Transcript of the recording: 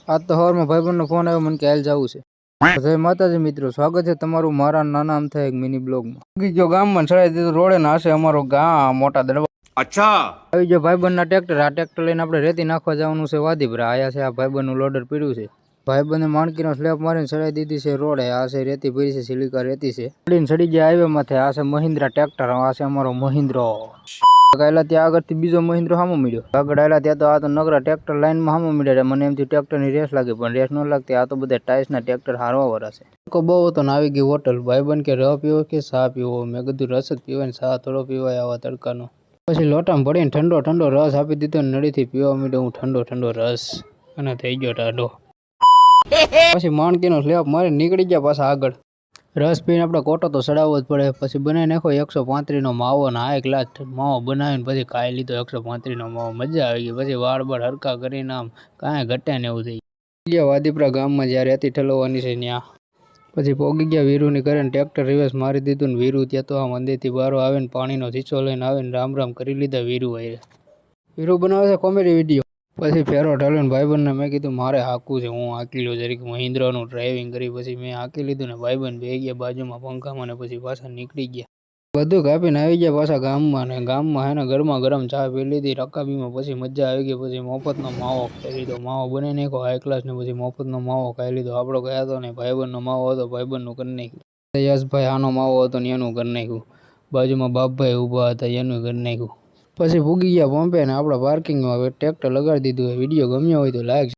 આજ તો સવારમાં ભાઈબંધનો ફોન આવ્યો મને કે હાલ જવું છે. જય માતાજી મિત્રો, સ્વાગત છે તમારું મારા નાના અમથા એક મિની બ્લોગમાં. ઉગી ગયો ગામમાં ચડાવી દીધું રોડે ને આશે અમારો ગામ મોટા દરવાજા. અચ્છા આવી ગયો ભાઈબંધના ટ્રેક્ટર. આ ટ્રેક્ટર લઈને આપણે રેતી નાખવા જવાનું છે વાદીપુરા. આયા છે આ ભાઈબંધનું લોડર પીડ્યું છે. ભાઈબંધે માણકીનો સ્લેબ મારીને ચડાવી દીધી છે રોડે. આ છે રેતી ભરી છે, સિલિકા રેતી છે. ચડી ગયા હાઈવે માંથી. આ છે મહિન્દ્રા ટ્રેક્ટર. આ છે અમારો મહિન્દ્રો. આગળ ત્યાં આગળથી બીજો મહિન્દ્રો સામો મળ્યો. આગળ આવેલા ત્યાં તો આ તો નગરા ટ્રેક્ટર લાઈનમાં સામો મળ્યા. મને એમથી ટ્રેક્ટરની રેસ લાગી પણ રેસ ન લાગતી. આ તો બધા ટાઈસના ટ્રેક્ટર હારવા વાળા છે. તડકો બહુ હતો ને આવી ગઈ હોટલ. ભાઈબંધ કે રહ પીવો કે ચા પીવો? મેં કીધું રસ જ પીવાય ને ચા થોડો પીવાય આવા તડકાનો. પછી લોટામાં ભરીને ઠંડો ઠંડો રસ આપી દીધો ને નળીથી પીવા માંડ્યો હું ઠંડો ઠંડો રસ. અને થઈ ગયો ટાઢો. પછી માણકીનો સ્લેબ મારી નીકળી ગયા પાછા આગળ. રસ પીને આપણે કોટો તો ચડાવવો જ પડે. પછી બનાવી નાખો 135નો માવો ને આ ગ્લાસ માવો બનાવીને પછી ખાઈ લીધો 135નો માવો. મજા આવી ગઈ. પછી વાળ બાળ હરકા કરીને આમ કાંઈ ઘટે ને એવું થઈ ગયા. વાદીપુરા ગામમાં જ્યાં રેતી ઠલવવાની છે ત્યાં પછી પોગી ગયા વીરુની કરે ને ટ્રેક્ટર રિવર્સ મારી દીધું ને વીરુ ત્યાં તો આ મંદિરથી બહાર આવે ને પાણીનો શીશો લઈને આવીને રામ રામ કરી લીધા વીરુ આવીને. વીરુ બનાવે છે કોમેડી વિડીયો. પછી ફેરો ઢાલ્યો ને ભાઈબંધને મેં કીધું મારે હાંકવું છે. હું હાંકી લો જરીક મહિન્દ્રાનું ડ્રાઇવિંગ કરી. પછી મેં હાંકી લીધું ને ભાઈબંધ બે ગયા બાજુમાં પંખામાં ને પછી પાછા નીકળી ગયા. બધું કાપીને આવી ગયા પાછા ગામમાં. ને ગામમાં હે ને ગરમા ગરમ ચા પી લીધી રકાબીમાં. પછી મજા આવી ગઈ. પછી મફતનો માવો ખાઈ લીધો. માવો બની નાખ્યો હાઈ ક્લાસ ને પછી મફતનો માવો ખાઈ લીધો. આપણો ગયા હતો ને ભાઈબંધનો માવો હતો, ભાઈબંધનું કરી નાખ્યું. યશભાઈ આનો માવો હતો ને એનું કરી નાખ્યું. બાજુમાં બાપભાઈ ઊભા હતા એનું કરી નાખ્યું. પછી ભૂગી ગયા પંપે ને આપણા પાર્કિંગમાં ટ્રેક્ટર લગાડી દીધું. વિડીયો ગમ્યો હોય તો લાઈક